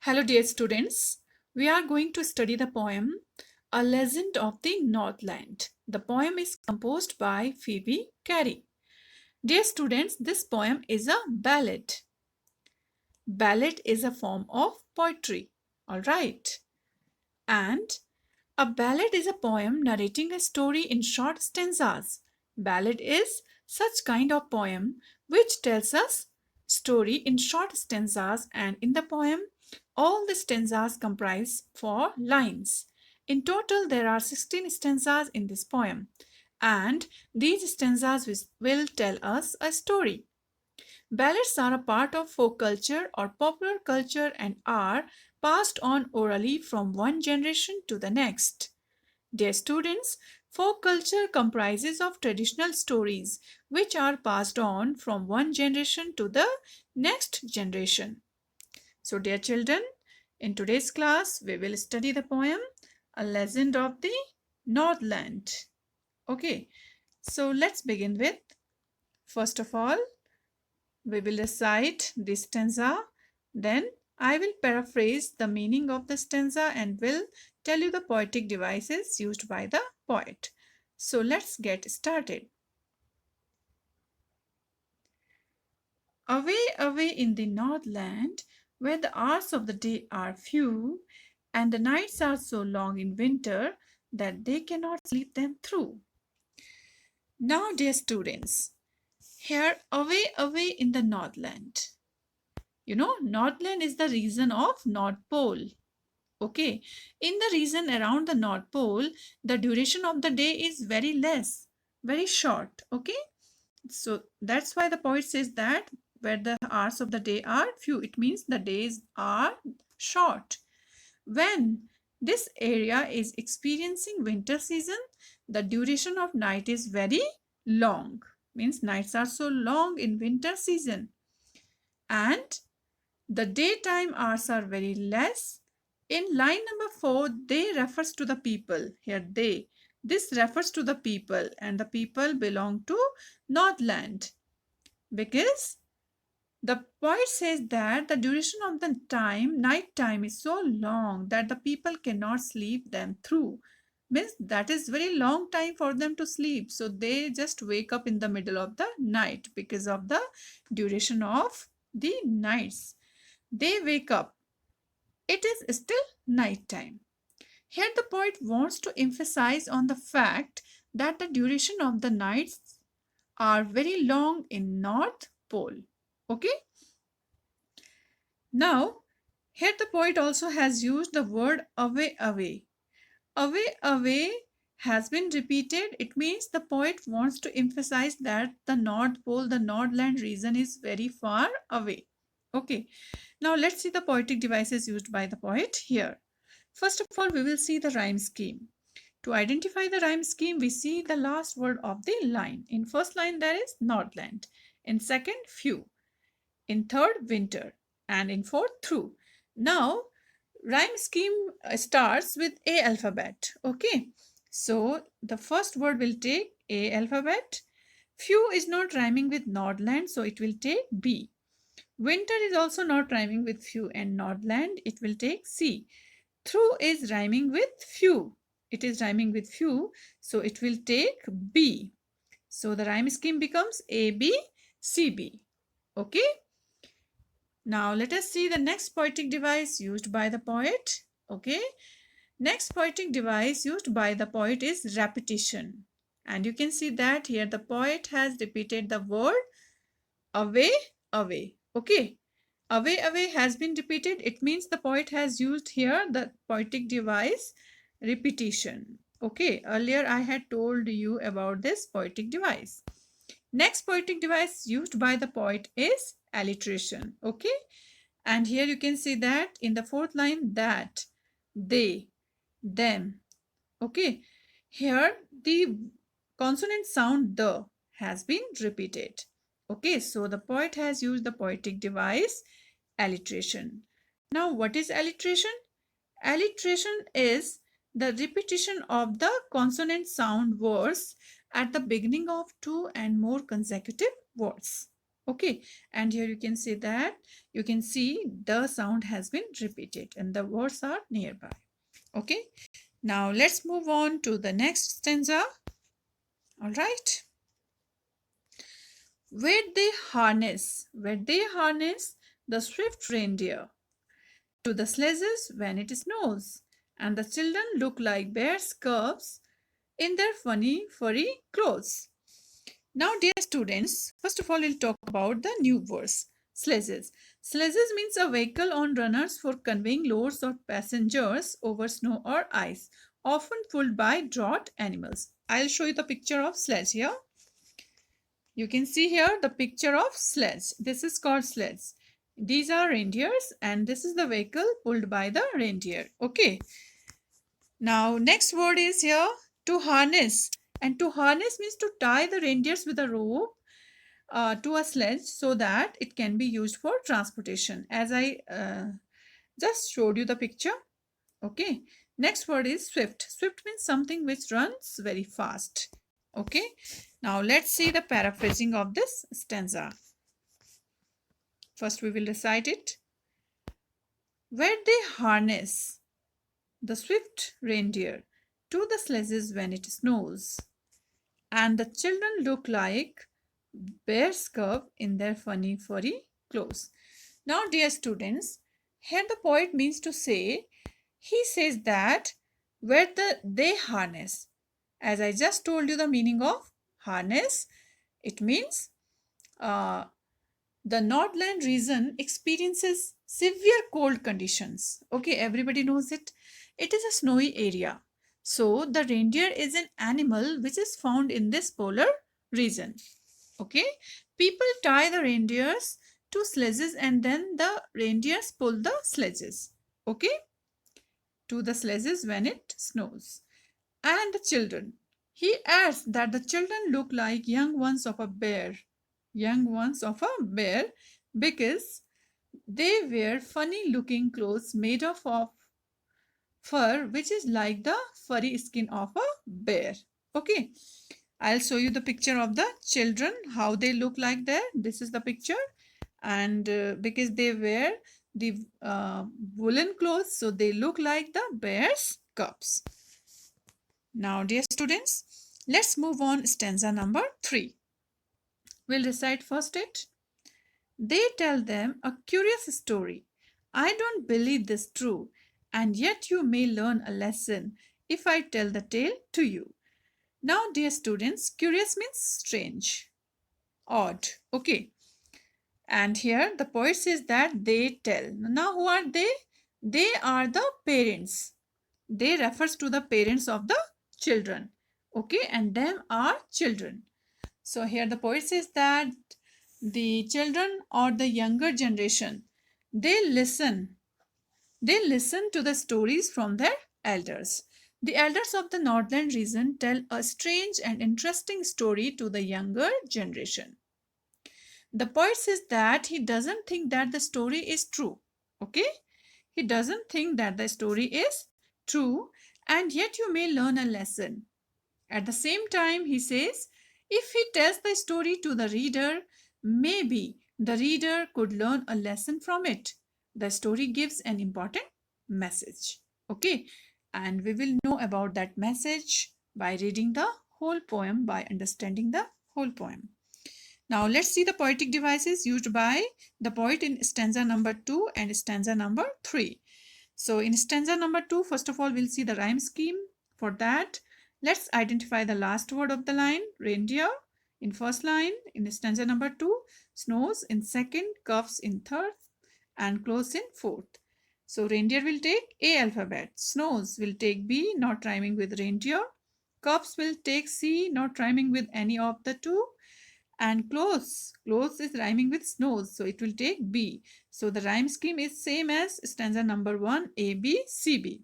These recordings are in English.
Hello, dear students. We are going to study the poem A Legend of the Northland. The poem is composed by Phoebe Cary. Dear students, this poem is a ballad. Ballad is a form of poetry. All right. And a ballad is a poem narrating a story in short stanzas. Ballad is such kind of poem which tells us story in short stanzas, and in the poem all the stanzas comprise 4 lines. In total there are 16 stanzas in this poem, and these stanzas will tell us a story. Ballads are a part of folk culture or popular culture and are passed on orally from one generation to the next. Dear students, folk culture comprises of traditional stories which are passed on from one generation to the next generation. So dear children, in today's class we will study the poem A Legend of the Northland. Okay, so let's begin with, first of all, we will recite the stanza, then I will paraphrase the meaning of the stanza and will tell you the poetic devices used by the poet. So let's get started. Away, away in the Northland, where the hours of the day are few, and the nights are so long in winter that they cannot sleep them through. Now, dear students, here away, away in the Northland. Northland is the region of North Pole. Okay, in the region around the North Pole, the duration of the day is very less, very short. Okay, so that's why the poet says that where the hours of the day are few, it means the days are short. When this area is experiencing winter season, the duration of night is very long, means nights are so long in winter season, and the daytime hours are very less. In line number 4, they refers to the people. Here they. This refers to the people, and the people belong to Northland, because the poet says that the duration of the night time is so long that the people cannot sleep them through. Means that is very long time for them to sleep. So they just wake up in the middle of the night because of the duration of the nights. They wake up. It is still night time. Here the poet wants to emphasize on the fact that the duration of the nights are very long in North Pole. Okay. Now, here the poet also has used the word away, away. Away, away has been repeated. It means the poet wants to emphasize that the North Pole, the Northland region is very far away. Okay. Now, let's see the poetic devices used by the poet here. First of all, we will see the rhyme scheme. To identify the rhyme scheme, we see the last word of the line. In first line, there is Northland. In second, few. In third, winter. And in fourth, through. Now, rhyme scheme starts with A alphabet. Okay. So, the first word will take A alphabet. Few is not rhyming with Northland, so it will take B. Winter is also not rhyming with few and Northland, it will take C. Through is rhyming with few. It is rhyming with few, so it will take B. So the rhyme scheme becomes A, B, C, B. Okay. Now let us see the next poetic device used by the poet. Okay. Next poetic device used by the poet is repetition. And you can see that here the poet has repeated the word away, away. Okay. Away, away has been repeated. It means the poet has used here the poetic device repetition. Okay, earlier I had told you about this poetic device. Next poetic device used by the poet is alliteration. Okay, and here you can see that in the fourth line, that, they, them. Okay, here the consonant sound the has been repeated. Okay, so the poet has used the poetic device alliteration. Now, what is alliteration? Alliteration is the repetition of the consonant sound words at the beginning of two and more consecutive words. Okay, and here you can see that the sound has been repeated and the words are nearby. Okay, now let's move on to the next stanza. All right. Where they harness the swift reindeer to the sledges when it snows, and the children look like bears' cubs in their funny furry clothes. Now, dear students, first of all, we'll talk about the new words. Sledges. Sledges means a vehicle on runners for conveying loads or passengers over snow or ice, often pulled by draught animals. I'll show you the picture of sledge here. You can see here the picture of sledge. This is called sledge. These are reindeers and this is the vehicle pulled by the reindeer. Okay. Now next word is here to harness. And to harness means to tie the reindeers with a rope to a sledge so that it can be used for transportation. As I just showed you the picture. Okay. Next word is swift. Swift means something which runs very fast. Okay. Now let's see the paraphrasing of this stanza. First we will recite it. Where they harness the swift reindeer to the sledges when it snows, and the children look like bears cub in their funny furry clothes. Now, dear students, here the poet means to say, he says that they harness. As I just told you the meaning of harness, it means the Nordland region experiences severe cold conditions. Okay, everybody knows it. It is a snowy area. So, the reindeer is an animal which is found in this polar region. Okay, people tie the reindeers to sledges and then the reindeers pull the sledges. Okay, to the sledges when it snows. And the children. He adds that the children look like young ones of a bear, because they wear funny looking clothes made of fur, which is like the furry skin of a bear. Okay, I'll show you the picture of the children, how they look like there. This is the picture, and because they wear the woolen clothes, so they look like the bear's cubs. Now, dear students, let's move on stanza number 3. We'll recite first it. They tell them a curious story. I don't believe this true, and yet you may learn a lesson if I tell the tale to you. Now, dear students, curious means strange, odd. Okay. And here the poet says that they tell. Now, who are they? They are the parents. They refers to the parents of the children. Okay, and them are children. So here the poet says that the children or the younger generation, they listen to the stories from their elders. The elders of the Nordland region tell a strange and interesting story to the younger generation. The poet says that he doesn't think that the story is true. Okay, he doesn't think that the story is true, and yet you may learn a lesson. At the same time, he says, if he tells the story to the reader, maybe the reader could learn a lesson from it. The story gives an important message. Okay, and we will know about that message by reading the whole poem, by understanding the whole poem. Now, let's see the poetic devices used by the poet in stanza number 2 and stanza number 3. So, in stanza number 2, first of all, we'll see the rhyme scheme. For that, let's identify the last word of the line, reindeer, in first line. In stanza number 2, snows in second, cuffs in third, and clothes in fourth. So, reindeer will take A alphabet. Snows will take B, not rhyming with reindeer. Cuffs will take C, not rhyming with any of the two. And clothes is rhyming with snows, so it will take B. So the rhyme scheme is same as stanza number 1, A, B, C, B.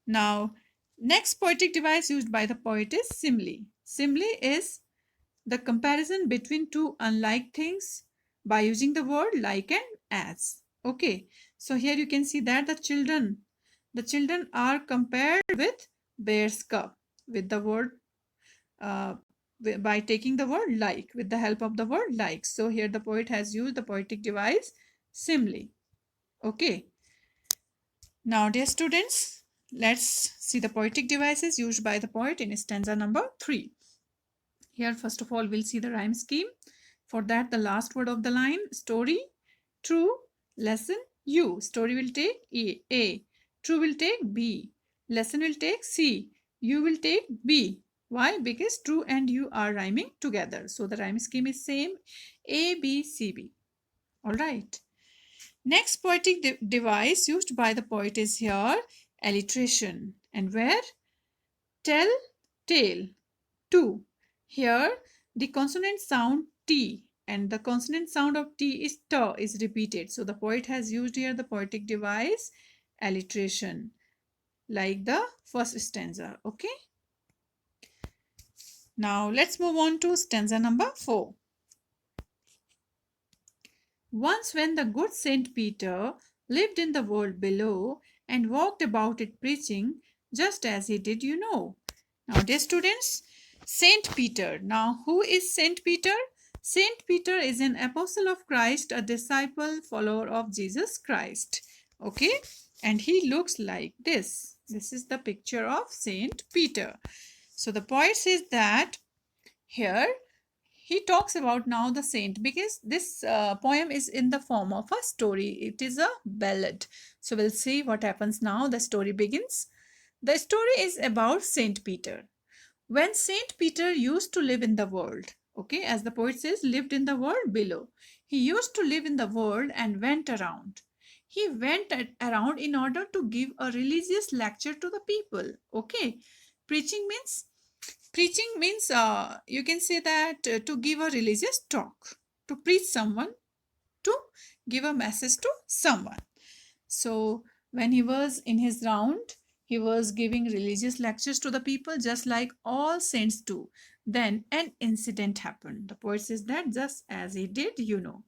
Now, next poetic device used by the poet is simile. Simile is the comparison between two unlike things by using the word like and as. Okay, so here you can see that the children are compared with bear's cub with the word by taking the word like, with the help of the word like. So here the poet has used the poetic device simile. Okay. Now, dear students, let's see the poetic devices used by the poet in stanza number 3. Here, first of all, we'll see the rhyme scheme. For that, the last word of the line, story, true, lesson, you. Story will take A. True will take B. Lesson will take C. You will take B. Why? Because true and you are rhyming together. So the rhyme scheme is same, A, B, C, B. All right. Next poetic device used by the poet is here alliteration. And where? Tell, tale, to. Here the consonant sound T and the consonant sound of T is T is repeated. So the poet has used here the poetic device alliteration like the first stanza. Okay. Now let's move on to stanza number 4. Once when the good Saint Peter lived in the world below and walked about it preaching, just as he did, you know. Now, dear students, Saint Peter. Now, who is Saint Peter? Saint Peter is an apostle of Christ, a disciple, follower of Jesus Christ. Okay, and he looks like this. This is the picture of Saint Peter. So, the poet says that here he talks about now the saint because this poem is in the form of a story. It is a ballad. So we'll see what happens now. The story begins. The story is about Saint Peter. When Saint Peter used to live in the world, okay, as the poet says, lived in the world below. He used to live in the world and went around. He went around in order to give a religious lecture to the people. Okay, preaching means you can say that to give a religious talk, to preach someone, to give a message to someone. So when he was in his round, he was giving religious lectures to the people just like all saints do. Then an incident happened. The poet says that just as he did, you know.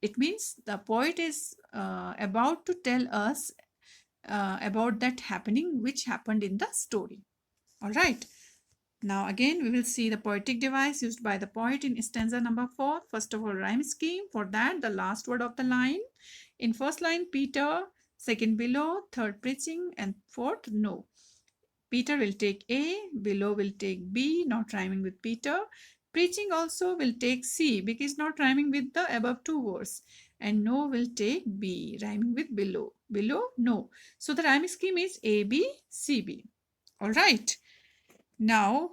It means the poet is about to tell us about that happening which happened in the story. All right. Now again we will see the poetic device used by the poet in stanza number 4. First of all, rhyme scheme. For that, the last word of the line. In first line, Peter, second below, third preaching, and fourth no. Peter will take A, below will take B, not rhyming with Peter. Preaching also will take C because not rhyming with the above two words. And no will take B, rhyming with below. Below, no. So the rhyme scheme is A, B, C, B. All right. Now,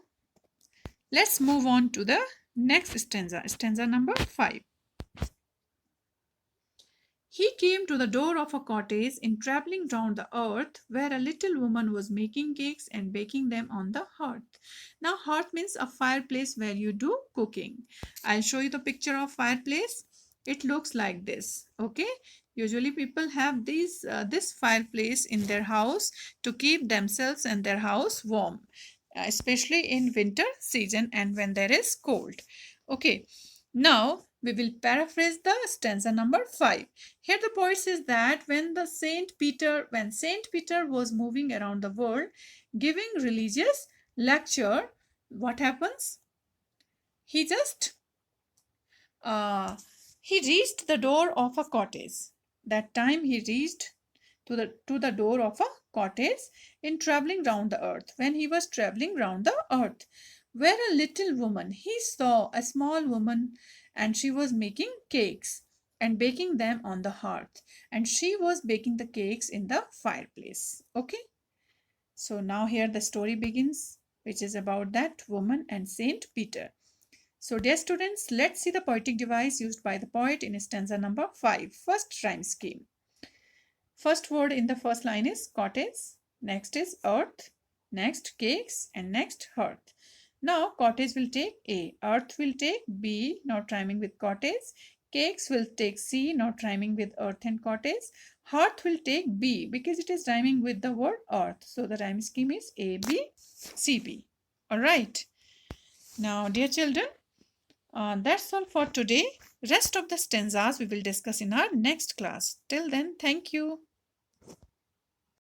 let's move on to the next stanza number 5. He came to the door of a cottage in traveling round the earth, where a little woman was making cakes and baking them on the hearth. Now, hearth means a fireplace where you do cooking. I'll show you the picture of fireplace. It looks like this. Okay. Usually people have this fireplace in their house to keep themselves and their house warm, especially in winter season and when there is cold. Okay, now we will paraphrase the stanza number 5. Here the poet says that when Saint Peter was moving around the world giving religious lecture, what happens? He just he reached the door of a cottage. That time he reached to the door of a cottage in traveling round the earth. When he was traveling round the earth, where a little woman, he saw a small woman, and she was making cakes and baking them on the hearth, and she was baking the cakes in the fireplace. Okay, so now here the story begins, which is about that woman and Saint Peter. So dear students, let's see the poetic device used by the poet in stanza number 5. First, rhyme scheme. First word in the first line is cottage, next is earth, next cakes, and next hearth. Now cottage will take A, earth will take B, not rhyming with cottage, cakes will take C, not rhyming with earth and cottage, hearth will take B because it is rhyming with the word earth. So the rhyme scheme is A, B, C, B. Alright. Now dear children, that's all for today. Rest of the stanzas we will discuss in our next class. Till then, thank you.